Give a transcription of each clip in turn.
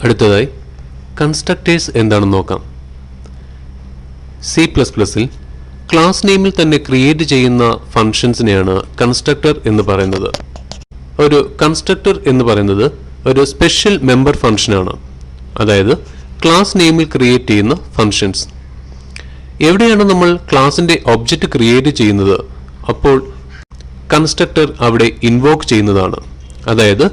അടുത്തതായി കൺസ്ട്രക്ടേഴ്സ് എന്താണെന്ന് നോക്കാം. C++ൽ ക്ലാസ് നെയിമിൽ തന്നെ ക്രിയേറ്റ് ചെയ്യുന്ന ഫംഗ്ഷൻസിനെയാണ് കൺസ്ട്രക്ടർ എന്ന് പറയുന്നത്. ഒരു കൺസ്ട്രക്ടർ എന്ന് പറയുന്നത് ഒരു സ്പെഷ്യൽ മെമ്പർ ഫംഗ്ഷനാണ്. അതായത് ക്ലാസ് നെയിമിൽ ക്രിയേറ്റ് ചെയ്യുന്ന ഫംഗ്ഷൻസ്. എവിടെയാണ് നമ്മൾ ക്ലാസിന്റെ ഒബ്ജക്റ്റ് ക്രിയേറ്റ് ചെയ്യുന്നത്, അപ്പോൾ കൺസ്ട്രക്ടർ അവിടെ ഇൻവോക്ക് ചെയ്യുന്നതാണ്. അതായത്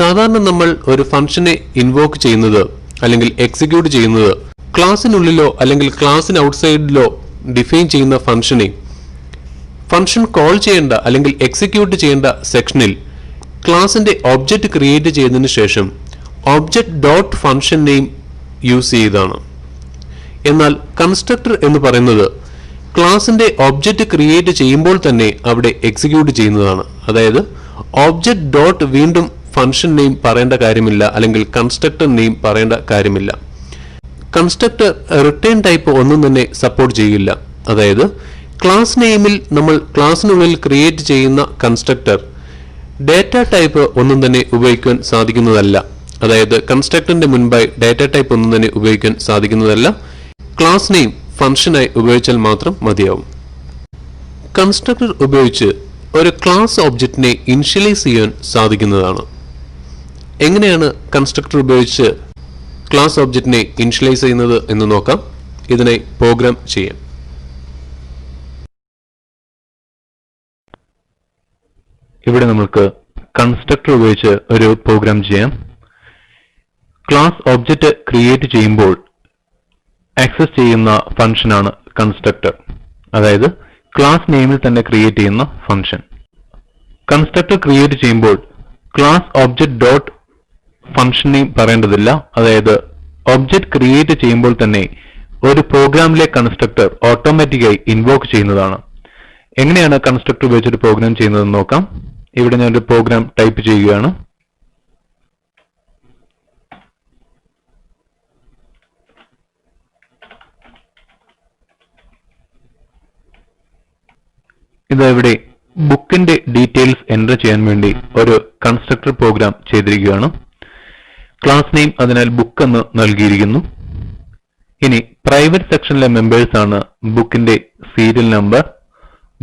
സാധാരണ നമ്മൾ ഒരു ഫംഗ്ഷനെ ഇൻവോക്ക് ചെയ്യുന്നത് അല്ലെങ്കിൽ എക്സിക്യൂട്ട് ചെയ്യുന്നത് ക്ലാസിനുള്ളിലോ അല്ലെങ്കിൽ ക്ലാസിന് ഔട്ട്സൈഡിലോ ഡിഫൈൻ ചെയ്യുന്ന ഫംഗ്ഷൻ കോൾ ചെയ്യേണ്ട അല്ലെങ്കിൽ എക്സിക്യൂട്ട് ചെയ്യേണ്ട സെക്ഷനിൽ ക്ലാസിന്റെ ഒബ്ജക്റ്റ് ക്രിയേറ്റ് ചെയ്തതിനു ശേഷം object dot function name use ചെയ്താണ്. എന്നാൽ കൺസ്ട്രക്ടർ എന്ന് പറയുന്നത് ക്ലാസിന്റെ ഒബ്ജക്റ്റ് ക്രിയേറ്റ് ചെയ്യുമ്പോൾ തന്നെ അവിടെ എക്സിക്യൂട്ട് ചെയ്യുന്നതാണ്. അതായത് ഒബ്ജക്റ്റ് ഡോട്ട് വീണ്ടും ഫംഗ്ഷൻ നെയിം പറയേണ്ട കാര്യമില്ല അല്ലെങ്കിൽ കൺസ്ട്രക്ടർ നെയിം പറയേണ്ട കാര്യമില്ല. കൺസ്ട്രക്ടർ റിട്ടേൺ ടൈപ്പ് ഒന്നും തന്നെ സപ്പോർട്ട് ചെയ്യില്ല. അതായത് ക്ലാസ് നെയിമിൽ നമ്മൾ ക്ലാസിനുള്ളിൽ ക്രിയേറ്റ് ചെയ്യുന്ന കൺസ്ട്രക്ടർ ഡാറ്റ ടൈപ്പ് ഒന്നും തന്നെ ഉപയോഗിക്കാൻ സാധിക്കുന്നതല്ല. അതായത് കൺസ്ട്രക്ടറിന്റെ മുൻപായി ഡാറ്റ ടൈപ്പ് ഒന്നും തന്നെ ഉപയോഗിക്കാൻ സാധിക്കുന്നതല്ല. ക്ലാസ് നെയിം ഫംഗ്ഷനായി ഉപയോഗിച്ചാൽ മാത്രം മതിയാവും. കൺസ്ട്രക്ടർ ഉപയോഗിച്ച് ഒരു ക്ലാസ് ഒബ്ജക്റ്റിനെ ഇനിഷ്യലൈസ് ചെയ്യാൻ സാധിക്കുന്നതാണ്. എങ്ങനെയാണ് കൺസ്ട്രക്ടർ ഉപയോഗിച്ച് ക്ലാസ് ഒബ്ജക്റ്റിനെ ഇനിഷ്യലൈസ് ചെയ്യുന്നത് എന്ന് നോക്കാം. ഇതിനെ പ്രോഗ്രാം ചെയ്യാം. ഇവിടെ നമുക്ക് കൺസ്ട്രക്ടർ ഉപയോഗിച്ച് ഒരു പ്രോഗ്രാം ചെയ്യാം. ക്ലാസ് ഒബ്ജക്റ്റ് ക്രിയേറ്റ് ചെയ്യുമ്പോൾ ആക്സസ് ചെയ്യുന്ന ഫംഗ്ഷനാണ് കൺസ്ട്രക്ടർ. അതായത് ക്ലാസ് നെയിമിൽ തന്നെ ക്രിയേറ്റ് ചെയ്യുന്ന ഫംഗ്ഷൻ. കൺസ്ട്രക്ടർ ക്രിയേറ്റ് ചെയ്യുമ്പോൾ class object dot function name പറയേണ്ടതില്ല. അതായത് ഒബ്ജക്റ്റ് ക്രിയേറ്റ് ചെയ്യുമ്പോൾ തന്നെ ഒരു പ്രോഗ്രാമിലെ കൺസ്ട്രക്ടർ ഓട്ടോമാറ്റിക്കായി ഇൻവോക്ക് ചെയ്യുന്നതാണ്. എങ്ങനെയാണ് കൺസ്ട്രക്ടർ ഉപയോഗിച്ചൊരു പ്രോഗ്രാം ചെയ്യുന്നതെന്ന് നോക്കാം. ഇവിടെ ഞാനൊരു പ്രോഗ്രാം ടൈപ്പ് ചെയ്യുകയാണ്. ഇവിടെ ബുക്കിന്റെ ഡീറ്റെയിൽസ് എൻ്റർ ചെയ്യാൻ വേണ്ടി ഒരു കൺസ്ട്രക്ടർ പ്രോഗ്രാം ചെയ്തിരിക്കുകയാണ്. ക്ലാസ് നെയിം അതിനാൽ ബുക്ക് എന്ന് നൽകിയിരിക്കുന്നു. ഇനി പ്രൈവറ്റ് സെക്ഷനിലെ മെമ്പേഴ്സ് ആണ് ബുക്കിന്റെ സീരിയൽ നമ്പർ,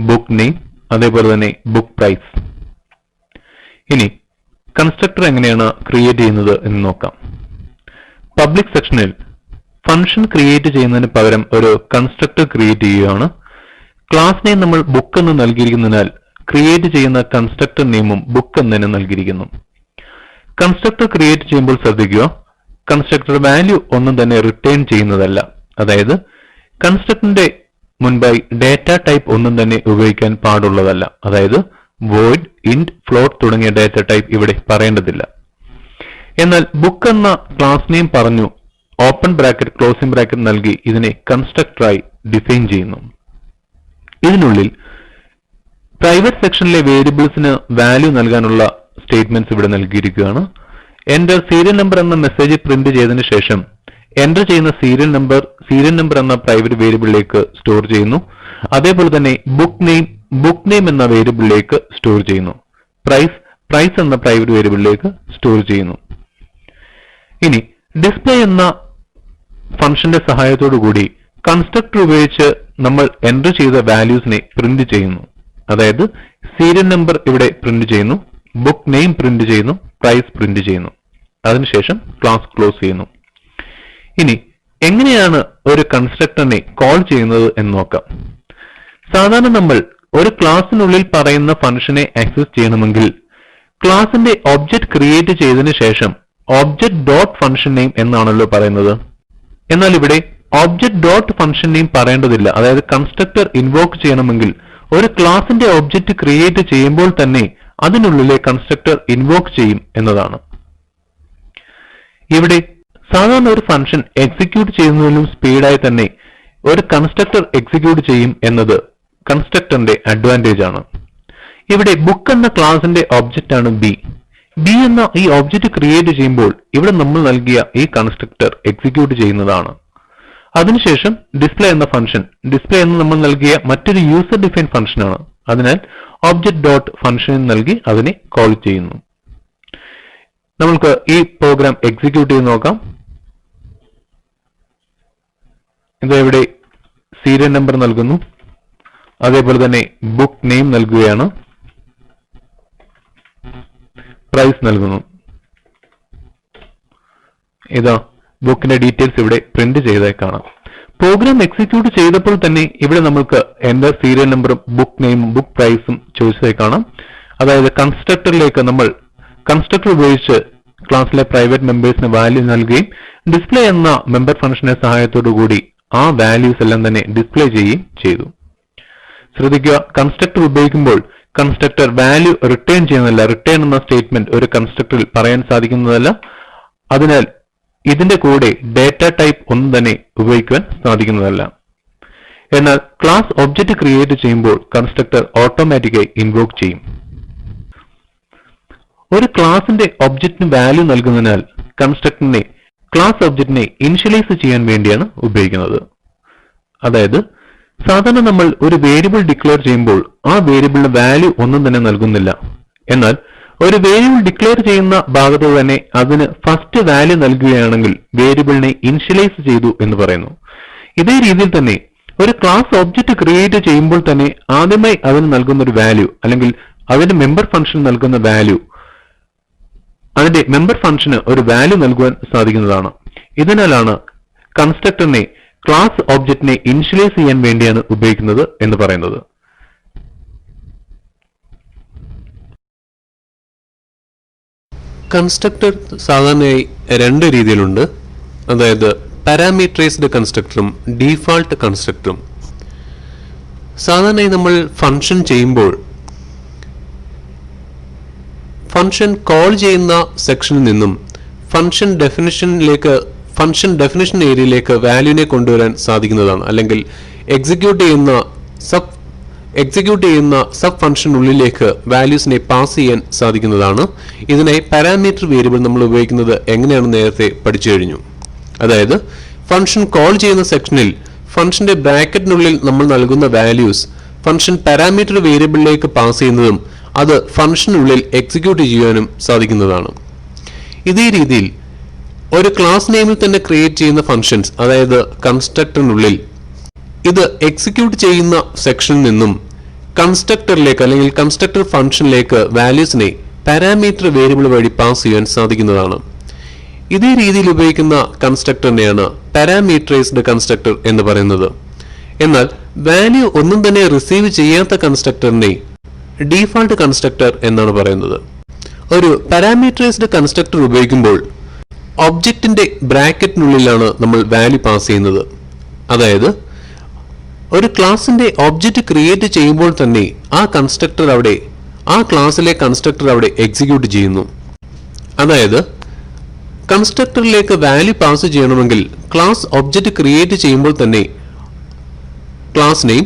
ബുക്ക് നെയിം, അതേപോലെ തന്നെ ബുക്ക് പ്രൈസ്. ഇനി കൺസ്ട്രക്ടർ എങ്ങനെയാണ് ക്രിയേറ്റ് ചെയ്യുന്നത് എന്ന് നോക്കാം. പബ്ലിക് സെക്ഷനിൽ ഫംഗ്ഷൻ ക്രിയേറ്റ് ചെയ്യുന്നതിന് പകരം ഒരു കൺസ്ട്രക്ടർ ക്രിയേറ്റ് ചെയ്യുകയാണ്. ക്ലാസ് നെയിം നമ്മൾ ബുക്ക് എന്ന് നൽകിയിരിക്കുന്നതിനാൽ ക്രിയേറ്റ് ചെയ്യുന്ന കൺസ്ട്രക്ടർ നെയിമും ബുക്ക് എന്ന് തന്നെ നൽകിയിരിക്കുന്നു. കൺസ്ട്രക്ടർ ക്രിയേറ്റ് ചെയ്യുമ്പോൾ ശ്രദ്ധിക്കുക, കൺസ്ട്രക്ടർ വാല്യൂ ഒന്നും തന്നെ റിട്ടേൺ ചെയ്യുന്നതല്ല. അതായത് കൺസ്ട്രക്ടറിന്റെ മുൻപായി ഡാറ്റ ടൈപ്പ് ഒന്നും തന്നെ ഉപയോഗിക്കാൻ പാടുള്ളതല്ല. അതായത് വോയിഡ്, ഇന്റ്, ഫ്ലോട്ട് തുടങ്ങിയ ഡാറ്റ ടൈപ്പ് ഇവിടെ പറയേണ്ടതില്ല. എന്നാൽ ബുക്ക് എന്ന ക്ലാസ് നെയിം പറഞ്ഞു ഓപ്പൺ ബ്രാക്കറ്റ് ക്ലോസിംഗ് ബ്രാക്കറ്റ് നൽകി ഇതിനെ കൺസ്ട്രക്ടറായി ഡിഫൈൻ ചെയ്യുന്നു. ഇതിനുള്ളിൽ പ്രൈവറ്റ് സെക്ഷനിലെ വേരിയബിൾസിന് വാല്യൂ നൽകാനുള്ള സ്റ്റേറ്റ്മെന്റ്സ് ഇവിടെ നൽകിയിരിക്കുകയാണ്. എന്റർ സീരിയൽ നമ്പർ എന്ന മെസ്സേജ് പ്രിന്റ് ചെയ്തതിനു ശേഷം എന്റർ ചെയ്യുന്ന സീരിയൽ നമ്പർ എന്ന പ്രൈവറ്റ് വേരിയബിളിലേക്ക് സ്റ്റോർ ചെയ്യുന്നു. അതേപോലെ തന്നെ ബുക്ക് നെയിം എന്ന വേരിയബിളിലേക്ക് സ്റ്റോർ ചെയ്യുന്നു. പ്രൈസ് എന്ന പ്രൈവറ്റ് വേരിയബിളിലേക്ക് സ്റ്റോർ ചെയ്യുന്നു. ഇനി ഡിസ്പ്ലേ എന്ന ഫംഗ്ഷന്റെ സഹായത്തോടു കൂടി കൺസ്ട്രക്ടർ ഉപയോഗിച്ച് നമ്മൾ എന്റർ ചെയ്ത വാല്യൂസിനെ പ്രിന്റ് ചെയ്യുന്നു. അതായത് സീരിയൽ നമ്പർ ഇവിടെ പ്രിന്റ് ചെയ്യുന്നു, ബുക്ക് നെയിം പ്രിന്റ് ചെയ്യുന്നു, പ്രൈസ് പ്രിന്റ് ചെയ്യുന്നു. അതിനുശേഷം ക്ലാസ് ക്ലോസ് ചെയ്യുന്നു. ഇനി എങ്ങനെയാണ് ഒരു കൺസ്ട്രക്ടറിനെ കോൾ ചെയ്യുന്നത് എന്ന് നോക്കാം. സാധാരണ നമ്മൾ ഒരു ക്ലാസിനുള്ളിൽ പറയുന്ന ഫംഗ്ഷനെ ആക്സസ് ചെയ്യണമെങ്കിൽ ക്ലാസിന്റെ ഒബ്ജക്റ്റ് ക്രിയേറ്റ് ചെയ്തതിനു ശേഷം ഒബ്ജക്റ്റ് ഡോട്ട് ഫംഗ്ഷൻ നെയിം എന്നാണല്ലോ പറയുന്നത്. എന്നാൽ ഇവിടെ ഒബ്ജക്റ്റ് ഡോട്ട് ഫംഗ്ഷൻ നെയിം പറയേണ്ടതില്ല. അതായത് കൺസ്ട്രക്ടർ ഇൻവോക്ക് ചെയ്യണമെങ്കിൽ ഒരു ക്ലാസിന്റെ ഒബ്ജക്റ്റ് ക്രിയേറ്റ് ചെയ്യുമ്പോൾ തന്നെ അതിനുള്ളിലെ കൺസ്ട്രക്ടർ ഇൻവോക്ക് ചെയ്യും എന്നതാണ്. ഇവിടെ സാധാരണ ഒരു ഫംഗ്ഷൻ എക്സിക്യൂട്ട് ചെയ്യുന്നതിലും സ്പീഡായി തന്നെ ഒരു കൺസ്ട്രക്ടർ എക്സിക്യൂട്ട് ചെയ്യും എന്നത് കൺസ്ട്രക്ടറിന്റെ അഡ്വാൻറ്റേജ് ആണ്. ഇവിടെ ബുക്ക് എന്ന ക്ലാസിന്റെ ഒബ്ജക്റ്റ് ആണ് ബി എന്ന ഈ ഒബ്ജക്റ്റ് ക്രിയേറ്റ് ചെയ്യുമ്പോൾ ഇവിടെ നമ്മൾ നൽകിയ ഈ കൺസ്ട്രക്ടർ എക്സിക്യൂട്ട് ചെയ്യുന്നതാണ്. അതിനുശേഷം ഡിസ്പ്ലേ എന്ന ഫംഗ്ഷൻ, ഡിസ്പ്ലേ എന്ന് നമ്മൾ നൽകിയ മറ്റൊരു യൂസർ ഡിഫൈൻ ഫംഗ്ഷൻ ആണ്. അതിനാൽ ഒബ്ജക്റ്റ് ഡോട്ട് ഫംഗ്ഷൻ നൽകി അതിനെ കോൾ ചെയ്യുന്നു. നമ്മൾക്ക് ഈ പ്രോഗ്രാം എക്സിക്യൂട്ട് ചെയ്ത് നോക്കാം. ഇവിടെ സീരിയൽ നമ്പർ നൽകുന്നു, അതേപോലെ തന്നെ ബുക്ക് നെയിം നൽകുകയാണ്, പ്രൈസ് നൽകുന്നു. ഇതാ ബുക്കിന്റെ ഡീറ്റെയിൽസ് ഇവിടെ പ്രിന്റ് ചെയ്തായി കാണാം. പ്രോഗ്രാം എക്സിക്യൂട്ട് ചെയ്തപ്പോൾ തന്നെ ഇവിടെ നമുക്ക് എന്റെ സീരിയൽ നമ്പറും ബുക്ക് നെയിമും ബുക്ക് പ്രൈസും ചോദിച്ചതായി കാണാം. അതായത് കൺസ്ട്രക്ടറിലേക്ക് നമ്മൾ കൺസ്ട്രക്ടർ ഉപയോഗിച്ച് ക്ലാസ്സിലെ പ്രൈവറ്റ് മെമ്പേഴ്സിന് വാല്യൂ നൽകുകയും ഡിസ്പ്ലേ എന്ന മെമ്പർ ഫംഗ്ഷന്റെ സഹായത്തോടു കൂടി ആ വാല്യൂസ് എല്ലാം തന്നെ ഡിസ്പ്ലേ ചെയ്യുകയും ചെയ്തു. ശ്രദ്ധിക്കുക, കൺസ്ട്രക്ടർ ഉപയോഗിക്കുമ്പോൾ കൺസ്ട്രക്ടർ വാല്യൂ റിട്ടേൺ ചെയ്യുന്നതല്ല. റിട്ടേൺ എന്ന സ്റ്റേറ്റ്മെന്റ് ഒരു കൺസ്ട്രക്ടറിൽ പറയാൻ സാധിക്കുന്നതല്ല. അതിനാൽ ഇതിന്റെ കൂടെ ഡേറ്റ ടൈപ്പ് ഒന്നും തന്നെ ഉപയോഗിക്കുവാൻ സാധിക്കുന്നതല്ല. എന്നാൽ ക്ലാസ് ഒബ്ജക്റ്റ് ക്രിയേറ്റ് ചെയ്യുമ്പോൾ കൺസ്ട്രക്ടർ ഓട്ടോമാറ്റിക്കായി ഇൻവോക്ക് ചെയ്യും. ഒരു ക്ലാസിന്റെ ഒബ്ജക്റ്റിന് വാല്യൂ നൽകുന്നതിനാൽ കൺസ്ട്രക്ടറിനെ ക്ലാസ് ഒബ്ജക്റ്റിനെ ഇനിഷ്യലൈസ് ചെയ്യാൻ വേണ്ടിയാണ് ഉപയോഗിക്കുന്നത്. അതായത് സാധാരണ നമ്മൾ ഒരു വേരിയബിൾ ഡിക്ലെയർ ചെയ്യുമ്പോൾ ആ വേരിയബിളിന് വാല്യൂ ഒന്നും തന്നെ നൽകുന്നില്ല. എന്നാൽ ഒരു വേരിയബിൾ ഡിക്ലെയർ ചെയ്യുന്ന ഭാഗത്ത് തന്നെ അതിന് ഫസ്റ്റ് വാല്യൂ നൽകുകയാണെങ്കിൽ വേരിയബിളിനെ ഇനിഷ്യലൈസ് ചെയ്തു എന്ന് പറയുന്നു. ഇതേ രീതിയിൽ തന്നെ ഒരു ക്ലാസ് ഒബ്ജക്റ്റ് ക്രിയേറ്റ് ചെയ്യുമ്പോൾ തന്നെ ആദ്യമായി അതിന് നൽകുന്ന ഒരു വാല്യൂ അല്ലെങ്കിൽ അതിന്റെ മെമ്പർ ഫംഗ്ഷൻ നൽകുന്ന വാല്യൂ അതിന്റെ മെമ്പർ ഫംഗ്ഷന് ഒരു വാല്യൂ നൽകുവാൻ സാധിക്കുന്നതാണ്. ഇതിനാലാണ് കൺസ്ട്രക്ടറിനെ ക്ലാസ് ഒബ്ജക്റ്റിനെ ഇനിഷ്യലൈസ് ചെയ്യാൻ വേണ്ടിയാണ് ഉപയോഗിക്കുന്നത് എന്ന് പറയുന്നത്. കൺസ്ട്രക്ടർ സാധാരണയായി രണ്ട് രീതിയിലുണ്ട്. അതായത് പാരാമീറ്ററൈസ്ഡ് കൺസ്ട്രക്ടറും ഡീഫാൾട്ട് കൺസ്ട്രക്ടറും. സാധാരണയായി നമ്മൾ ഫംഗ്ഷൻ ചെയ്യുമ്പോൾ ഫംഗ്ഷൻ കോൾ ചെയ്യുന്ന സെക്ഷനിൽ നിന്നും ഫംഗ്ഷൻ ഡെഫിനിഷൻ ഏരിയയിലേക്ക് വാല്യൂവിനെ കൊണ്ടുവരാൻ സാധിക്കുന്നതാണ്. അല്ലെങ്കിൽ എക്സിക്യൂട്ട് ചെയ്യുന്ന സബ് ഫംഗ്ഷനുള്ളിലേക്ക് വാല്യൂസിനെ പാസ് ചെയ്യാൻ സാധിക്കുന്നതാണ്. ഇതിനായി പാരാമീറ്റർ വേരിയബിൾ നമ്മൾ ഉപയോഗിക്കുന്നത് എങ്ങനെയാണെന്ന് നേരത്തെ പഠിച്ചു കഴിഞ്ഞു. അതായത് ഫംഗ്ഷൻ കോൾ ചെയ്യുന്ന സെക്ഷനിൽ ഫംഗ്ഷന്റെ ബ്രാക്കറ്റിനുള്ളിൽ നമ്മൾ നൽകുന്ന വാല്യൂസ് ഫംഗ്ഷൻ പാരാമീറ്റർ വേരിയബിളിലേക്ക് പാസ് ചെയ്യുന്നതും അത് ഫംഗ്ഷനുള്ളിൽ എക്സിക്യൂട്ട് ചെയ്യാനും സാധിക്കുന്നതാണ്. ഇതേ രീതിയിൽ ഒരു ക്ലാസ് നെയിമിൽ തന്നെ ക്രിയേറ്റ് ചെയ്യുന്ന ഫംഗ്ഷൻസ്, അതായത് കൺസ്ട്രക്ടറിനുള്ളിൽ ഇത് എക്സിക്യൂട്ട് ചെയ്യുന്ന സെക്ഷനിൽ നിന്നും കൺസ്ട്രക്ടറിലേക്ക് അല്ലെങ്കിൽ കൺസ്ട്രക്ടർ ഫംഗ്ഷനിലേക്ക് വാല്യൂസിനെ പാരാമീറ്റർ വേരിയബിൾ വഴി പാസ് ചെയ്യാൻ സാധിക്കുന്നതാണ്. ഇതേ രീതിയിൽ ഉപയോഗിക്കുന്ന കൺസ്ട്രക്ടറിനെയാണ് പാരാമീറ്ററൈസ്ഡ് കൺസ്ട്രക്ടർ എന്ന് പറയുന്നത്. എന്നാൽ വാല്യൂ ഒന്നും തന്നെ റിസീവ് ചെയ്യാത്ത കൺസ്ട്രക്ടറിനെ ഡീഫാൾട്ട് കൺസ്ട്രക്ടർ എന്നാണ് പറയുന്നത്. ഒരു പാരാമീറ്ററൈസ്ഡ് കൺസ്ട്രക്ടർ ഉപയോഗിക്കുമ്പോൾ ഒബ്ജക്റ്റിന്റെ ബ്രാക്കറ്റിനുള്ളിലാണ് നമ്മൾ വാല്യൂ പാസ് ചെയ്യുന്നത്. അതായത് ഒരു ക്ലാസിന്റെ ഒബ്ജക്റ്റ് ക്രിയേറ്റ് ചെയ്യുമ്പോൾ തന്നെ ആ ക്ലാസ്സിലെ കൺസ്ട്രക്ടർ അവിടെ എക്സിക്യൂട്ട് ചെയ്യുന്നു. അതായത് കൺസ്ട്രക്ടറിലേക്ക് വാല്യൂ പാസ് ചെയ്യണമെങ്കിൽ ക്ലാസ് ഒബ്ജക്റ്റ് ക്രിയേറ്റ് ചെയ്യുമ്പോൾ തന്നെ ക്ലാസ് നെയിം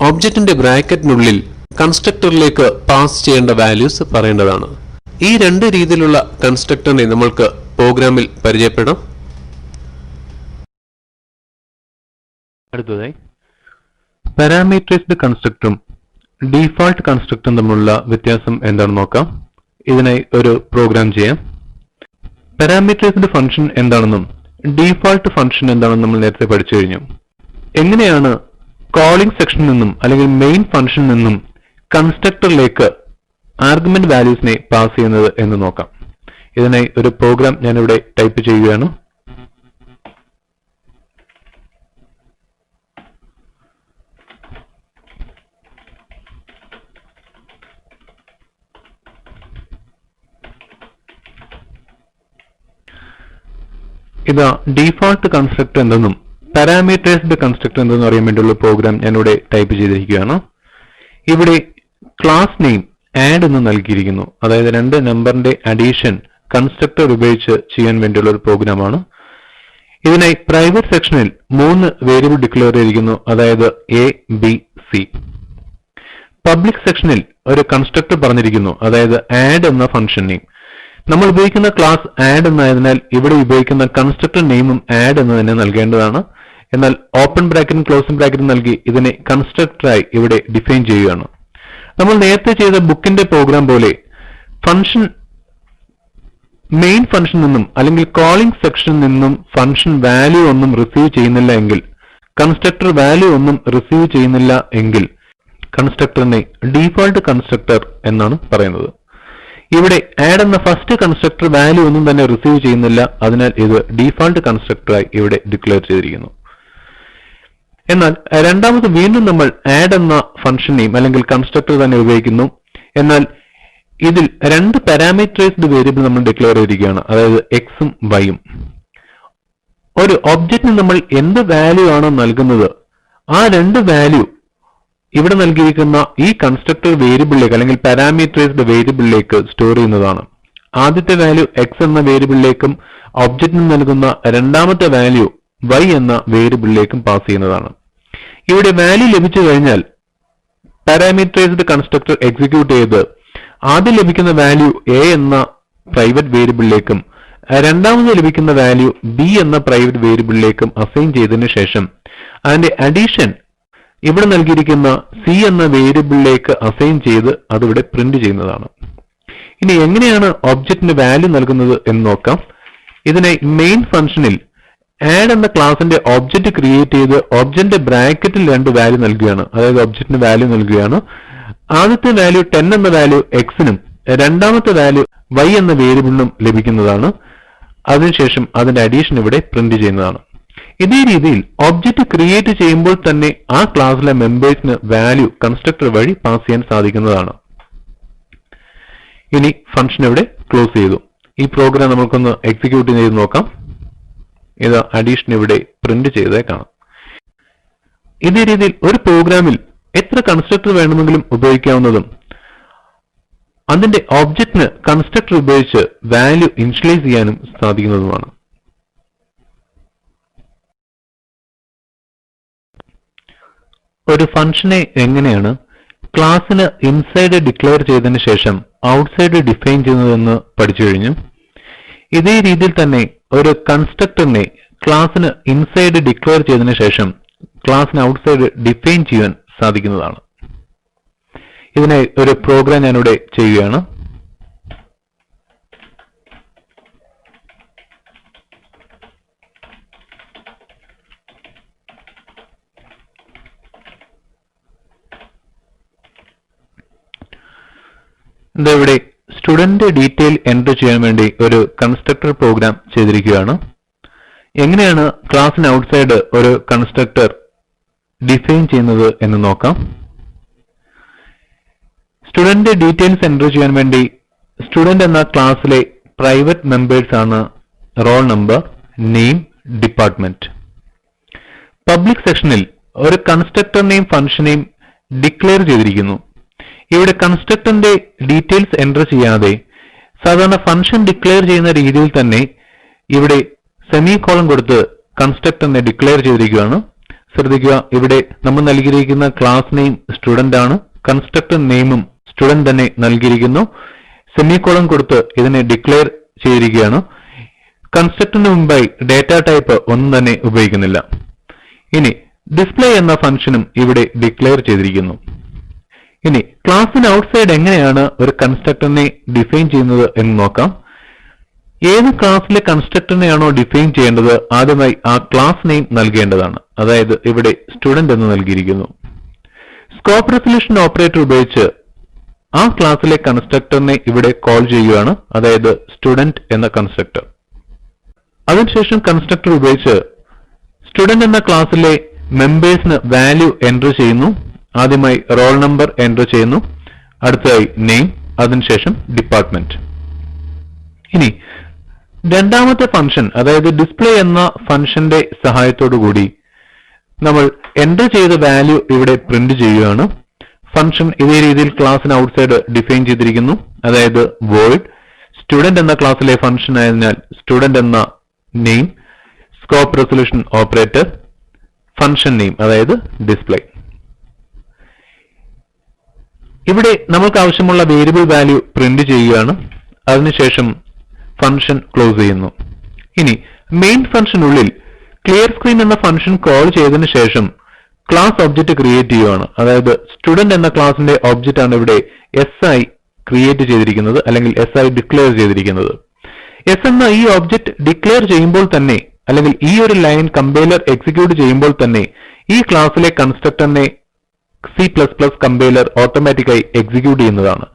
ഒബ്ജക്റ്റിന്റെ ബ്രാക്കറ്റിനുള്ളിൽ കൺസ്ട്രക്ടറിലേക്ക് പാസ് ചെയ്യേണ്ട വാല്യൂസ് പറയേണ്ടതാണ്. ഈ രണ്ട് രീതിയിലുള്ള കൺസ്ട്രക്ടറിനെ നമ്മൾക്ക് പ്രോഗ്രാമിൽ പരിചയപ്പെടാം. അടുത്തതായി പാരാമീറ്ററൈസ്ഡ് കൺസ്ട്രക്ടറും ഡീഫാൾട്ട് കൺസ്ട്രക്ടറും തമ്മിലുള്ള വ്യത്യാസം എന്താണെന്ന് നോക്കാം. ഇതിനായി ഒരു പ്രോഗ്രാം ചെയ്യാം. പാരാമീറ്ററൈസ്ഡ് ഫംഗ്ഷൻ എന്താണെന്നും ഡീഫാൾട്ട് ഫംഗ്ഷൻ എന്താണെന്നും നമ്മൾ നേരത്തെ പഠിച്ചു കഴിഞ്ഞു. എങ്ങനെയാണ് കോളിംഗ് സെക്ഷനിൽ നിന്നും അല്ലെങ്കിൽ മെയിൻ ഫംഗ്ഷനിൽ നിന്നും കൺസ്ട്രക്ടറിലേക്ക് ആർഗ്യുമെന്റ് വാല്യൂസിനെ പാസ് ചെയ്യുന്നത് എന്ന് നോക്കാം. ഇതിനായി ഒരു പ്രോഗ്രാം ഞാനിവിടെ ടൈപ്പ് ചെയ്യുകയാണ്. ഇതാ ഡീഫാൾട്ട് കൺസ്ട്രക്ടർ എന്തെന്നും പാരാമീറ്ററൈസ്ഡ് കൺസ്ട്രക്ടർ എന്തെന്നും അറിയാൻ വേണ്ടിയുള്ള പ്രോഗ്രാം ഞാനിവിടെ ടൈപ്പ് ചെയ്തിരിക്കുകയാണ്. ഇവിടെ ക്ലാസ് നെയിം ആഡ് എന്ന് നൽകിയിരിക്കുന്നു. അതായത് രണ്ട് നമ്പറിന്റെ അഡീഷൻ കൺസ്ട്രക്ടർ ഉപയോഗിച്ച് ചെയ്യാൻ വേണ്ടിയുള്ള ഒരു പ്രോഗ്രാമാണ്. ഇതിനായി പ്രൈവറ്റ് സെക്ഷനിൽ 3 വേരിയബിൾ ഡിക്ലെയർ ചെയ്തിരിക്കുന്നു. അതായത് എ, ബി, സി. പബ്ലിക് സെക്ഷനിൽ ഒരു കൺസ്ട്രക്ടർ പറഞ്ഞിരിക്കുന്നു. അതായത് ആഡ് എന്ന ഫംഗ്ഷൻ നെയിം. നമ്മൾ ഉപയോഗിക്കുന്ന ക്ലാസ് ആഡ് എന്നായതിനാൽ ഇവിടെ ഉപയോഗിക്കുന്ന കൺസ്ട്രക്ടർ നെയിമും ആഡ് എന്ന് തന്നെ നൽകേണ്ടതാണ്. എന്നാൽ ഓപ്പൺ ബ്രാക്കറ്റും ക്ലോസിംഗ് ബ്രാക്കറ്റും നൽകി ഇതിനെ കൺസ്ട്രക്ടറായി ഇവിടെ ഡിഫൈൻ ചെയ്യുകയാണ്. നമ്മൾ നേരത്തെ ചെയ്ത ബുക്കിന്റെ പ്രോഗ്രാം പോലെ ഫംഗ്ഷൻ മെയിൻ ഫംഗ്ഷൻ നിന്നും അല്ലെങ്കിൽ കോളിംഗ് സെക്ഷനിൽ നിന്നും ഫംഗ്ഷൻ വാല്യൂ ഒന്നും റിസീവ് ചെയ്യുന്നില്ല എങ്കിൽ, കൺസ്ട്രക്ടർ വാല്യൂ ഒന്നും റിസീവ് ചെയ്യുന്നില്ല എങ്കിൽ കൺസ്ട്രക്ടറിനെ ഡീഫോൾട്ട് കൺസ്ട്രക്ടർ എന്നാണ് പറയുന്നത്. ഇവിടെ ആഡ് എന്ന ഫസ്റ്റ് കൺസ്ട്രക്ടർ വാല്യൂ ഒന്നും തന്നെ റിസീവ് ചെയ്യുന്നില്ല, അതിനാൽ ഇത് ഡീഫോൾട്ട് കൺസ്ട്രക്ടറായി ഇവിടെ ഡിക്ലെയർ ചെയ്തിരിക്കുന്നു. എന്നാൽ രണ്ടാമത് വീണ്ടും നമ്മൾ ആഡ് എന്ന ഫംഗ്ഷൻ നെയിം അല്ലെങ്കിൽ കൺസ്ട്രക്ടർ തന്നെ ഉപയോഗിക്കുന്നു. എന്നാൽ ഇതിൽ രണ്ട് പാരാമീറ്ററൈസ്ഡ് വേരിയബിൾ നമ്മൾ ഡിക്ലെയർ ചെയ്തിരിക്കുകയാണ്, അതായത് എക്സും വൈയും. ഒരു ഒബ്ജക്റ്റിന് നമ്മൾ എന്ത് വാല്യൂ ആണോ നൽകുന്നത് ആ രണ്ട് വാല്യൂ ഇവിടെ നൽകിയിരിക്കുന്ന ഈ കൺസ്ട്രക്ടർ വേരിയബിളിലേക്ക് അല്ലെങ്കിൽ പാരാമീറ്ററൈസ്ഡ് വേരിയബിളിലേക്ക് സ്റ്റോർ ചെയ്യുന്നതാണ്. ആദ്യത്തെ വാല്യൂ എക്സ് എന്ന വേരിയബിളിലേക്കും ഒബ്ജക്റ്റിന് നൽകുന്ന രണ്ടാമത്തെ വാല്യൂ വൈ എന്ന വേരിയബിളിലേക്കും പാസ് ചെയ്യുന്നതാണ്. ഇവിടെ വാല്യൂ ലഭിച്ചു കഴിഞ്ഞാൽ പാരാമീറ്ററൈസ്ഡ് കൺസ്ട്രക്ടർ എക്സിക്യൂട്ട് ചെയ്ത് ആദ്യം ലഭിക്കുന്ന വാല്യൂ എ എന്ന പ്രൈവറ്റ് വേരിയബിളിലേക്കും രണ്ടാമത് ലഭിക്കുന്ന വാല്യൂ ബി എന്ന പ്രൈവറ്റ് വേരിയബിളിലേക്കും അസൈൻ ചെയ്തതിനു ശേഷം അതിന്റെ അഡീഷൻ ഇവിടെ നൽകിയിരിക്കുന്ന സി എന്ന വേരിയബിളിലേക്ക് അസൈൻ ചെയ്ത് അതിവിടെ പ്രിന്റ് ചെയ്യുന്നതാണ്. ഇനി എങ്ങനെയാണ് ഒബ്ജക്റ്റിന് വാല്യൂ നൽകുന്നത് എന്ന് നോക്കാം. ഇതിനെ മെയിൻ ഫംഗ്ഷനിൽ ആഡ് എന്ന ക്ലാസിന്റെ ഒബ്ജക്റ്റ് ക്രിയേറ്റ് ചെയ്ത് ഒബ്ജക്റ്റിന്റെ ബ്രാക്കറ്റിൽ രണ്ട് വാല്യൂ നൽകുകയാണ്, അതായത് ഒബ്ജക്റ്റിന് വാല്യൂ നൽകുകയാണ്. ആദ്യത്തെ വാല്യൂ 10 എന്ന വാല്യൂ എക്സിനും രണ്ടാമത്തെ വാല്യൂ വൈ എന്ന വേരിയബിളിനും ലഭിക്കുന്നതാണ്. അതിനുശേഷം അതിന്റെ അഡീഷൻ ഇവിടെ പ്രിന്റ് ചെയ്യുന്നതാണ്. ഇതേ രീതിയിൽ ഒബ്ജക്റ്റ് ക്രിയേറ്റ് ചെയ്യുമ്പോൾ തന്നെ ആ ക്ലാസ്സിലെ മെമ്പേഴ്സിന് വാല്യൂ കൺസ്ട്രക്ടർ വഴി പാസ് ചെയ്യാൻ സാധിക്കുന്നതാണ്. ഇനി ഫംഗ്ഷൻ ഇവിടെ ക്ലോസ് ചെയ്തു. ഈ പ്രോഗ്രാം നമുക്കൊന്ന് എക്സിക്യൂട്ട് ചെയ്ത് നോക്കാം. ഇത് അഡീഷൻ ഇവിടെ പ്രിന്റ് ചെയ്തേ കാണാം. ഇതേ രീതിയിൽ ഒരു പ്രോഗ്രാമിൽ എത്ര കൺസ്ട്രക്ടർ വേണമെങ്കിലും ഉപയോഗിക്കാവുന്നതും അതിന്റെ ഒബ്ജക്റ്റിന് കൺസ്ട്രക്ടർ ഉപയോഗിച്ച് വാല്യൂ ഇനിഷ്യലൈസ് ചെയ്യാനും സാധിക്കുന്നതുമാണ്. ഒരു ഫംഗ്ഷനെ എങ്ങനെയാണ് ക്ലാസ്സിന് ഇൻസൈഡ് ഡിക്ലെയർ ചെയ്തതിനു ശേഷം ഔട്ട്സൈഡ് ഡിഫൈൻ ചെയ്യുന്നതെന്ന് പഠിച്ചു കഴിഞ്ഞു. ഇതേ രീതിയിൽ തന്നെ ഒരു കൺസ്ട്രക്ടറിനെ ക്ലാസ്സിന് ഇൻസൈഡ് ഡിക്ലെയർ ചെയ്തതിനു ശേഷം ക്ലാസ്സിന് ഔട്ട്സൈഡ് ഡിഫൈൻ ചെയ്യാൻ സാധിക്കുന്നതാണ്. ഇതിനായി ഒരു പ്രോഗ്രാം ഞാനിവിടെ ചെയ്യുകയാണ്. ഇവിടെ സ്റ്റുഡന്റ് ഡീറ്റെയിൽ എൻറ്റർ ചെയ്യാൻ വേണ്ടി ഒരു കൺസ്ട്രക്ടർ പ്രോഗ്രാം ചെയ്തിരിക്കുകയാണ്. എങ്ങനെയാണ് ക്ലാസ്സിന് ഔട്ട്സൈഡ് ഒരു കൺസ്ട്രക്ടർ ഡിഫൈൻ ചെയ്യുന്നത് എന്ന് നോക്കാം. സ്റ്റുഡന്റ് ഡീറ്റെയിൽസ് എൻറ്റർ ചെയ്യാൻ വേണ്ടി സ്റ്റുഡന്റ് എന്ന ക്ലാസ്സിലെ പ്രൈവറ്റ് മെമ്പേഴ്സ് ആണ് roll number, name, department. Public സെക്ഷനിൽ ഒരു കൺസ്ട്രക്ടറിനെയും ഫംഗ്ഷനെയും ഡിക്ലെയർ ചെയ്തിരിക്കുന്നു. ഇവിടെ കൺസ്ട്രക്ടറിന്റെ ഡീറ്റെയിൽസ് എൻറ്റർ ചെയ്യാതെ സാധാരണ ഫംഗ്ഷൻ ഡിക്ലെയർ ചെയ്യുന്ന രീതിയിൽ തന്നെ ഇവിടെ സെമി കോളൻ കൊടുത്ത് കൺസ്ട്രക്ടറിനെ ഡിക്ലെയർ ചെയ്തിരിക്കുകയാണ്. ശ്രദ്ധിക്കുക, ഇവിടെ നമ്മൾ നൽകിയിരിക്കുന്ന ക്ലാസ് നെയിം സ്റ്റുഡന്റ് ആണ്, കൺസ്ട്രക്ടർ നെയിമും സ്റ്റുഡന്റ് തന്നെ നൽകിയിരിക്കുന്നു. സെമി കോളൻ കൊടുത്ത് ഇതിനെ ഡിക്ലെയർ ചെയ്തിരിക്കുകയാണ്. കൺസ്ട്രക്ടറിന് മുമ്പായി ഡേറ്റ ടൈപ്പ് ഒന്നും തന്നെ ഉപയോഗിക്കുന്നില്ല. ഇനി ഡിസ്പ്ലേ എന്ന ഫംഗ്ഷനും ഇവിടെ ഡിക്ലെയർ ചെയ്തിരിക്കുന്നു. ഇനി ക്ലാസ്സിന് ഔട്ട്സൈഡ് എങ്ങനെയാണ് ഒരു കൺസ്ട്രക്ടറിനെ ഡിഫൈൻ ചെയ്യുന്നത് എന്ന് നോക്കാം. ഏത് ക്ലാസ്സിലെ കൺസ്ട്രക്ടറിനെയാണോ ഡിഫൈൻ ചെയ്യേണ്ടത് ആദ്യമായി ആ ക്ലാസ് നെയിം നൽകേണ്ടതാണ്. അതായത് ഇവിടെ സ്റ്റുഡന്റ് എന്ന് നൽകിയിരിക്കുന്നു. സ്കോപ്പ് റെസല്യൂഷൻ ഓപ്പറേറ്റർ ഉപയോഗിച്ച് ആ ക്ലാസ്സിലെ കൺസ്ട്രക്ടറിനെ ഇവിടെ കോൾ ചെയ്യുകയാണ്, അതായത് സ്റ്റുഡന്റ് എന്ന കൺസ്ട്രക്ടർ. അതിനുശേഷം കൺസ്ട്രക്ടർ ഉപയോഗിച്ച് സ്റ്റുഡന്റ് എന്ന ക്ലാസ്സിലെ മെമ്പേഴ്സിന് വാല്യൂ എൻറ്റർ ചെയ്യുന്നു. ആദ്യമായി റോൾ നമ്പർ എൻറ്റർ ചെയ്യുന്നു, അടുത്തതായി നെയിം, അതിനുശേഷം ഡിപ്പാർട്ട്മെന്റ്. ഇനി രണ്ടാമത്തെ ഫംഗ്ഷൻ, അതായത് ഡിസ്പ്ലേ എന്ന ഫംഗ്ഷന്റെ സഹായത്തോടു കൂടി നമ്മൾ എൻറ്റർ ചെയ്ത വാല്യൂ ഇവിടെ പ്രിന്റ് ചെയ്യുകയാണ്. ഫംഗ്ഷൻ ഇതേ രീതിയിൽ ക്ലാസ്സിന് ഔട്ട്സൈഡ് ഡിഫൈൻ ചെയ്തിരിക്കുന്നു, അതായത് വോയിഡ് സ്റ്റുഡന്റ് എന്ന ക്ലാസ്സിലെ ഫംഗ്ഷൻ ആയതിനാൽ സ്റ്റുഡന്റ് എന്ന name, scope resolution operator, function name അതായത് ഡിസ്പ്ലേ. ഇവിടെ നമുക്ക് ആവശ്യമുള്ള വേരിയബിൾ വാല്യൂ പ്രിന്റ് ചെയ്യുകയാണ്. അതിനുശേഷം ഫംഗ്ഷൻ ക്ലോസ് ചെയ്യുന്നു. ഇനി മെയിൻ ഫംഗ്ഷനുള്ളിൽ ക്ലിയർ സ്ക്രീൻ എന്ന ഫംഗ്ഷൻ കോൾ ചെയ്തതിനു ശേഷം ക്ലാസ് ഒബ്ജക്റ്റ് ക്രിയേറ്റ് ചെയ്യുകയാണ്. അതായത് സ്റ്റുഡന്റ് എന്ന ക്ലാസിന്റെ ഒബ്ജക്റ്റ് ആണ് ഇവിടെ എസ് ആയി ക്രിയേറ്റ് ചെയ്തിരിക്കുന്നത് അല്ലെങ്കിൽ എസ് ആയി ഡിക്ലെയർ ചെയ്തിരിക്കുന്നത്. എസ് എന്ന ഈ ഒബ്ജക്റ്റ് ഡിക്ലെയർ ചെയ്യുമ്പോൾ തന്നെ അല്ലെങ്കിൽ ഈ ഒരു ലൈൻ കമ്പൈലർ എക്സിക്യൂട്ട് ചെയ്യുമ്പോൾ തന്നെ ഈ ക്ലാസ്സിലെ കൺസ്ട്രക്ടറിനെ C++ കമ്പൈലർ ഓട്ടോമാറ്റിക്കായി എക്സിക്യൂട്ട് ചെയ്യുന്നതാണ്.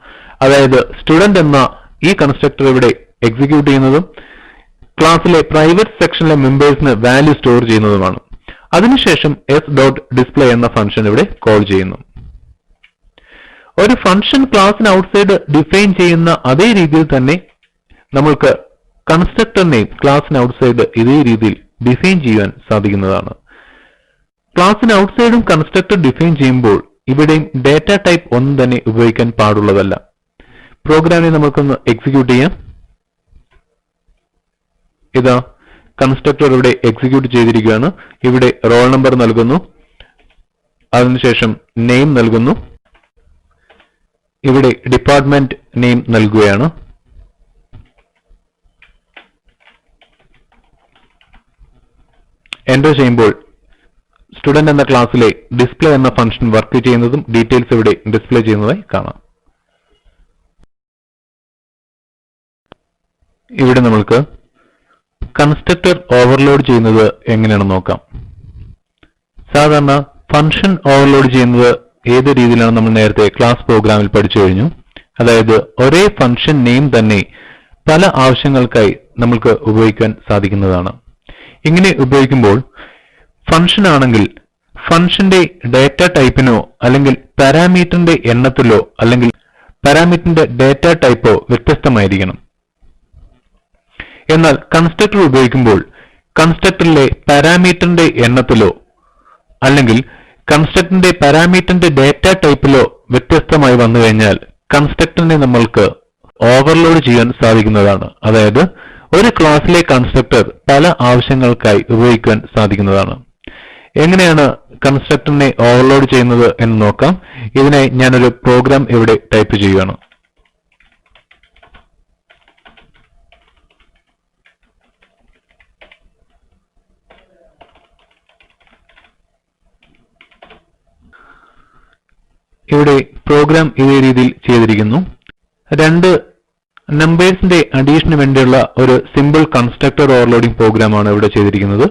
അതായത് സ്റ്റുഡന്റ് എന്ന ഈ കൺസ്ട്രക്ടർ ഇവിടെ എക്സിക്യൂട്ട് ചെയ്യുന്നതും ക്ലാസ്സിലെ പ്രൈവറ്റ് സെക്ഷനിലെ മെമ്പേഴ്സിന് വാല്യൂ സ്റ്റോർ ചെയ്യുന്നതുമാണ്. അതിനുശേഷം s.display എന്ന ഫംഗ്ഷൻ ഇവിടെ കോൾ ചെയ്യുന്നു. ഒരു ഫംഗ്ഷൻ ക്ലാസ്സിന് ഔട്ട്സൈഡ് ഡിഫൈൻ ചെയ്യുന്ന അതേ രീതിയിൽ തന്നെ നമ്മൾക്ക് കൺസ്ട്രക്ടറിനെയും ക്ലാസ്സിന് ഔട്ട്സൈഡ് ഇതേ രീതിയിൽ ഡിഫൈൻ ചെയ്യാൻ സാധിക്കുന്നതാണ്. ക്ലാസ്സിന് ഔട്ട്സൈഡും കൺസ്ട്രക്ടർ ഡിഫൈൻ ചെയ്യുമ്പോൾ ഇവിടെയും ഡാറ്റ ടൈപ്പ് ഒന്നും തന്നെ ഉപയോഗിക്കാൻ പാടുള്ളതല്ല. പ്രോഗ്രാമിനെ നമുക്കൊന്ന് എക്സിക്യൂട്ട് ചെയ്യാം. ഇതാ കൺസ്ട്രക്ടർ ഇവിടെ എക്സിക്യൂട്ട് ചെയ്തിരിക്കുകയാണ്. ഇവിടെ റോൾ നമ്പർ നൽകുന്നു, അതിനുശേഷം നെയിം നൽകുന്നു, ഇവിടെ ഡിപ്പാർട്ട്മെന്റ് നെയിം നൽകുകയാണ്. എന്റർ ചെയ്യുമ്പോൾ സ്റ്റുഡന്റ് എന്ന ക്ലാസ്സിലെ ഡിസ്പ്ലേ എന്ന ഫംഗ്ഷൻ വർക്ക് ചെയ്യുന്നതും ഡീറ്റെയിൽസ് ഇവിടെ ഡിസ്പ്ലേ ചെയ്യുന്നതായി കാണാം. ഇവിടെ നമ്മൾക്ക് കൺസ്ട്രക്ടർ ഓവർലോഡ് ചെയ്യുന്നത് എങ്ങനെയാണെന്ന് നോക്കാം. സാധാരണ ഫംഗ്ഷൻ ഓവർലോഡ് ചെയ്യുന്നത് ഏത് രീതിയിലാണ് നമ്മൾ നേരത്തെ ക്ലാസ് പ്രോഗ്രാമിൽ പഠിച്ചു കഴിഞ്ഞു. അതായത് ഒരേ ഫംഗ്ഷൻ നെയിം തന്നെ പല ആവശ്യങ്ങൾക്കായി നമുക്ക് ഉപയോഗിക്കാൻ സാധിക്കുന്നതാണ്. ഇങ്ങനെ ഉപയോഗിക്കുമ്പോൾ ഫംഗ്ഷൻ ആണെങ്കിൽ ഫംഗ്ഷന്റെ ഡാറ്റ ടൈപ്പിനോ അല്ലെങ്കിൽ പാരാമീറ്ററിന്റെ എണ്ണത്തിലോ അല്ലെങ്കിൽ പാരാമീറ്ററിന്റെ ഡാറ്റ ടൈപ്പോ വ്യത്യസ്തമായിരിക്കണം. എന്നാൽ കൺസ്ട്രക്ടർ ഉപയോഗിക്കുമ്പോൾ കൺസ്ട്രക്ടറിലെ പാരാമീറ്ററിന്റെ എണ്ണത്തിലോ അല്ലെങ്കിൽ കൺസ്ട്രക്ടറിന്റെ പാരാമീറ്ററിന്റെ ഡാറ്റ ടൈപ്പിലോ വ്യത്യസ്തമായി വന്നു കഴിഞ്ഞാൽ കൺസ്ട്രക്ടറിനെ നമ്മൾക്ക് ഓവർലോഡ് ചെയ്യാൻ സാധിക്കുന്നതാണ്. അതായത് ഒരു ക്ലാസ്സിലെ കൺസ്ട്രക്ടർ പല ആവശ്യങ്ങൾക്കായി ഉപയോഗിക്കാൻ സാധിക്കുന്നതാണ്. എങ്ങനെയാണ് കൺസ്ട്രക്ടറിനെ ഓവർലോഡ് ചെയ്യുന്നത് എന്ന് നോക്കാം. ഇതിനായി ഞാനൊരു പ്രോഗ്രാം ഇവിടെ ടൈപ്പ് ചെയ്യുകയാണ്. ഇവിടെ പ്രോഗ്രാം ഇതേ രീതിയിൽ ചെയ്തിരിക്കുന്നു. രണ്ട് നമ്പേഴ്സിന്റെ അഡീഷന് വേണ്ടിയുള്ള ഒരു സിമ്പിൾ കൺസ്ട്രക്ടർ ഓവർലോഡിംഗ് പ്രോഗ്രാമാണ് ഇവിടെ ചെയ്തിരിക്കുന്നത്.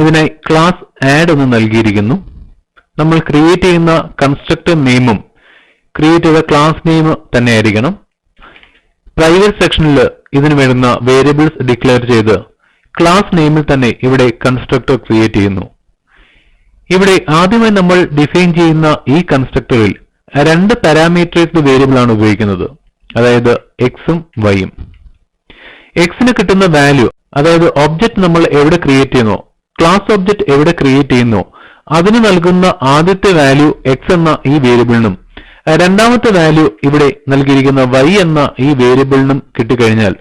ഇതിനായി ക്ലാസ് ആഡ് എന്ന് നൽകിയിരിക്കുന്നു. നമ്മൾ ക്രിയേറ്റ് ചെയ്യുന്ന കൺസ്ട്രക്ടർ നെയിമും ക്രിയേറ്റ് ചെയ്ത ക്ലാസ് നെയിം തന്നെ ആയിരിക്കണം. പ്രൈവറ്റ് സെക്ഷനിൽ ഇതിന് വേണ്ടുന്ന വേരിയബിൾസ് ഡിക്ലെയർ ചെയ്ത് ക്ലാസ് നെയിമിൽ തന്നെ ഇവിടെ കൺസ്ട്രക്ടർ ക്രിയേറ്റ് ചെയ്യുന്നു. ഇവിടെ ആദ്യമായി നമ്മൾ ഡിഫൈൻ ചെയ്യുന്ന ഈ കൺസ്ട്രക്ടറിൽ രണ്ട് പാരാമീറ്ററൈസ്ഡ് വേരിയബിൾ ആണ് ഉപയോഗിക്കുന്നത്. അതായത് എക്സും വൈയും. എക്സിന് കിട്ടുന്ന വാല്യൂ, അതായത് ഒബ്ജക്റ്റ് നമ്മൾ എവിടെ ക്രിയേറ്റ് ചെയ്യുന്നോ, ക്ലാസ് ഒബ്ജക്റ്റ് എവിടെ ക്രിയേറ്റ് ചെയ്യുന്നോ അതിന് നൽകുന്ന ആദ്യത്തെ വാല്യൂ എക്സ് എന്ന ഈ വേരിയബിളിനും രണ്ടാമത്തെ വാല്യൂ ഇവിടെ നൽകിയിരിക്കുന്ന വൈ എന്ന ഈ വേരിയബിളിനും കിട്ടിക്കഴിഞ്ഞാൽ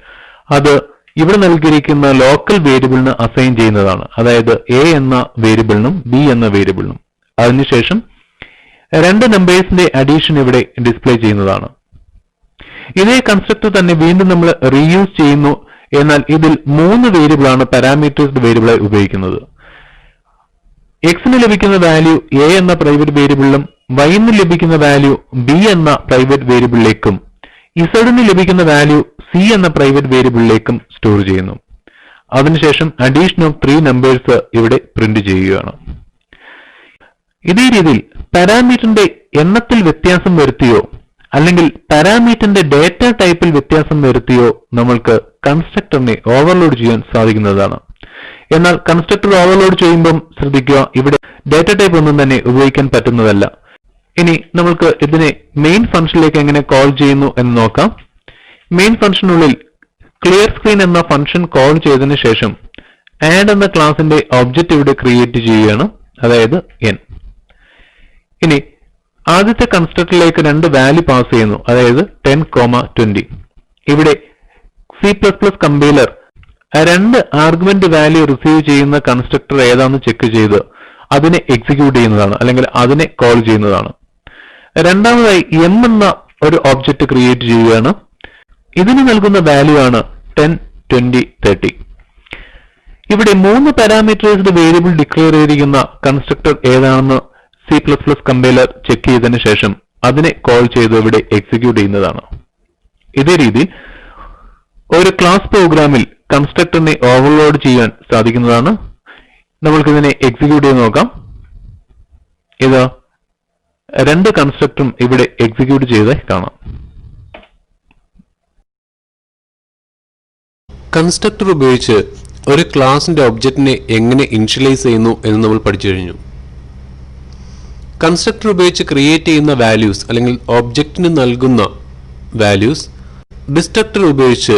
അത് ഇവിടെ നൽകിയിരിക്കുന്ന ലോക്കൽ വേരിയബിളിന് അസൈൻ ചെയ്യുന്നതാണ്. അതായത് എ എന്ന വേരിയബിളിനും ബി എന്ന വേരിയബിളിനും. അതിനുശേഷം രണ്ട് നമ്പേഴ്സിന്റെ അഡീഷൻ ഇവിടെ ഡിസ്പ്ലേ ചെയ്യുന്നതാണ്. ഇതേ കൺസ്ട്രക്ടർ തന്നെ വീണ്ടും നമ്മൾ റീയൂസ് ചെയ്യുന്നു. എന്നാൽ ഇതിൽ മൂന്ന് വേരിയബിളാണ് പാരാമീറ്റേഴ്സ്ഡ് വേരിയബിളായി ഉപയോഗിക്കുന്നത്. എക്സിന് ലഭിക്കുന്ന വാല്യൂ എ എന്ന പ്രൈവറ്റ് വേരിയബിളിലും വൈന്ന് ലഭിക്കുന്ന വാല്യൂ ബി എന്ന പ്രൈവറ്റ് വേരിയബിളിലേക്കും ഇസഡിന് ലഭിക്കുന്ന വാല്യൂ സി എന്ന പ്രൈവറ്റ് വേരിയബിളിലേക്കും സ്റ്റോർ ചെയ്യുന്നു. അതിനുശേഷം അഡീഷൻ ഓഫ് 3 നമ്പേഴ്സ് ഇവിടെ പ്രിന്റ് ചെയ്യുകയാണ്. ഇതേ രീതിയിൽ പാരാമീറ്ററിന്റെ എണ്ണത്തിൽ വ്യത്യാസം വരുത്തിയോ അല്ലെങ്കിൽ പാരാമീറ്ററിന്റെ ഡാറ്റ ടൈപ്പിൽ വ്യത്യാസം വരുത്തിയോ നമ്മൾക്ക് കൺസ്ട്രക്ടറിനെ ഓവർലോഡ് ചെയ്യാൻ സാധിക്കുന്നതാണ്. എന്നാൽ കൺസ്ട്രക്ടർ ഓവർലോഡ് ചെയ്യുമ്പം ശ്രദ്ധിക്കുക, ഇവിടെ ഡാറ്റ ടൈപ്പ് ഒന്നും തന്നെ ഉപയോഗിക്കാൻ പറ്റുന്നതല്ല. ഇനി നമ്മൾക്ക് ഇതിനെ മെയിൻ ഫംഗ്ഷനിലേക്ക് എങ്ങനെ കോൾ ചെയ്യുന്നു എന്ന് നോക്കാം. മെയിൻ ഫംഗ്ഷനുള്ളിൽ ക്ലിയർ സ്ക്രീൻ എന്ന ഫംഗ്ഷൻ കോൾ ചെയ്തതിനു ശേഷം ആഡ് എന്ന ക്ലാസിന്റെ ഒബ്ജക്റ്റ് ഇവിടെ ക്രിയേറ്റ് ചെയ്യുകയാണ്, അതായത് n. ഇനി ആദ്യത്തെ കൺസ്ട്രക്ടറിലേക്ക് രണ്ട് വാല്യൂ പാസ് ചെയ്യുന്നു, അതായത് 10,20. ഇവിടെ C++ കമ്പൈലർ രണ്ട് ആർഗ്യുമെന്റ് വാല്യൂ റിസീവ് ചെയ്യുന്ന കൺസ്ട്രക്ടർ ഏതാണെന്ന് ചെക്ക് ചെയ്ത് അതിനെ എക്സിക്യൂട്ട് ചെയ്യുന്നതാണ്, അല്ലെങ്കിൽ അതിനെ കോൾ ചെയ്യുന്നതാണ്. രണ്ടാമതായി m എന്ന ഒരു ഒബ്ജക്റ്റ് ക്രിയേറ്റ് ചെയ്യുകയാണ്. ഇതിന് നൽകുന്ന വാല്യൂ ആണ് 10, 20, 30. ഇവിടെ മൂന്ന് പാരാമീറ്ററൈസ്ഡ് വേരിയബിൾ ഡിക്ലെയർ ചെയ്തിരിക്കുന്ന കൺസ്ട്രക്ടർ ഏതാണെന്ന് C++ കമ്പൈലർ ചെക്ക് ചെയ്തതിനു ശേഷം അതിനെ കോൾ ചെയ്ത് ഇവിടെ എക്സിക്യൂട്ട് ചെയ്യുന്നതാണ്. ഇതേ രീതിയിൽ ഒരു ക്ലാസ് പ്രോഗ്രാമിൽ കൺസ്ട്രക്ടറിനെ ഓവർലോഡ് ചെയ്യാൻ സാധിക്കുന്നതാണ്. നമ്മൾക്കിതിനെ എക്സിക്യൂട്ട് ചെയ്ത് നോക്കാം. ഇതാ 2 കൺസ്ട്രക്ടറും ഇവിടെ എക്സിക്യൂട്ട് ചെയ്ത് കാണാം. കൺസ്ട്രക്ടർ ഉപയോഗിച്ച് ഒരു ക്ലാസിന്റെ ഒബ്ജക്റ്റിനെ എങ്ങനെ ഇനിഷ്യലൈസ് ചെയ്യുന്നു എന്ന് നമ്മൾ പഠിച്ചു കഴിഞ്ഞു. കൺസ്ട്രക്ടർ ഉപയോഗിച്ച് ക്രിയേറ്റ് ചെയ്യുന്ന വാല്യൂസ് അല്ലെങ്കിൽ ഒബ്ജക്റ്റിന് നൽകുന്ന വാല്യൂസ് ഡിസ്ട്രക്ടർ ഉപയോഗിച്ച്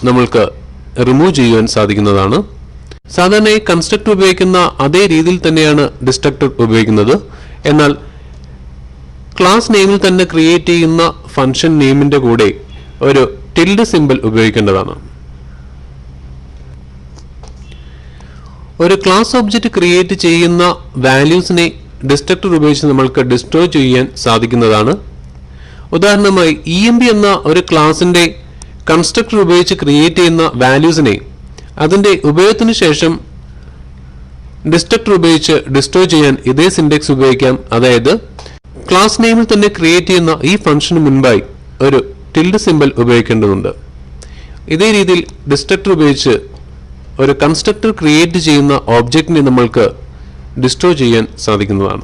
നമ്മൾക്ക് റിമൂവ് ചെയ്യുവാൻ സാധിക്കുന്നതാണ്. സാധാരണയായി കൺസ്ട്രക്ടർ ഉപയോഗിക്കുന്ന അതേ രീതിയിൽ തന്നെയാണ് ഡിസ്ട്രക്ടർ ഉപയോഗിക്കുന്നത്. എന്നാൽ ക്ലാസ് നെയിമിൽ തന്നെ ക്രിയേറ്റ് ചെയ്യുന്ന ഫംഗ്ഷൻ നെയിമിന്റെ കൂടെ ഒരു ടിൽഡ് സിമ്പിൾ ഉപയോഗിക്കേണ്ടതാണ്. ഒരു ക്ലാസ് ഒബ്ജക്റ്റ് ക്രിയേറ്റ് ചെയ്യുന്ന വാല്യൂസിനെ ഡിസ്ട്രക്ടർ ഉപയോഗിച്ച് നമ്മൾക്ക് ഡിസ്ട്രോയ് ചെയ്യാൻ സാധിക്കുന്നതാണ്. ഉദാഹരണമായി EMP എന്ന ഒരു ക്ലാസിന്റെ കൺസ്ട്രക്ടർ ഉപയോഗിച്ച് ക്രിയേറ്റ് ചെയ്യുന്ന വാല്യൂസിനെ അതിന്റെ ഉപയോഗത്തിന് ശേഷം ഡിസ്ട്രക്ടർ ഉപയോഗിച്ച് ഡിസ്ട്രോയ് ചെയ്യാൻ ഇതേ സിന്റക്സ് ഉപയോഗിക്കാം. അതായത് ക്ലാസ് നെയിമിൽ തന്നെ ക്രിയേറ്റ് ചെയ്യുന്ന ഈ ഫംഗ്ഷന് മുൻപായി ഒരു ടിൽഡ് സിമ്പിൾ ഉപയോഗിക്കേണ്ടതുണ്ട്. ഇതേ രീതിയിൽ ഡിസ്ട്രക്ടർ ഉപയോഗിച്ച് ഒരു കൺസ്ട്രക്ടർ ക്രിയേറ്റ് ചെയ്യുന്ന ഒബ്ജക്റ്റിനെ നമ്മൾക്ക് ഡിസ്ട്രോയ് ചെയ്യാൻ സാധിക്കുന്നതാണ്.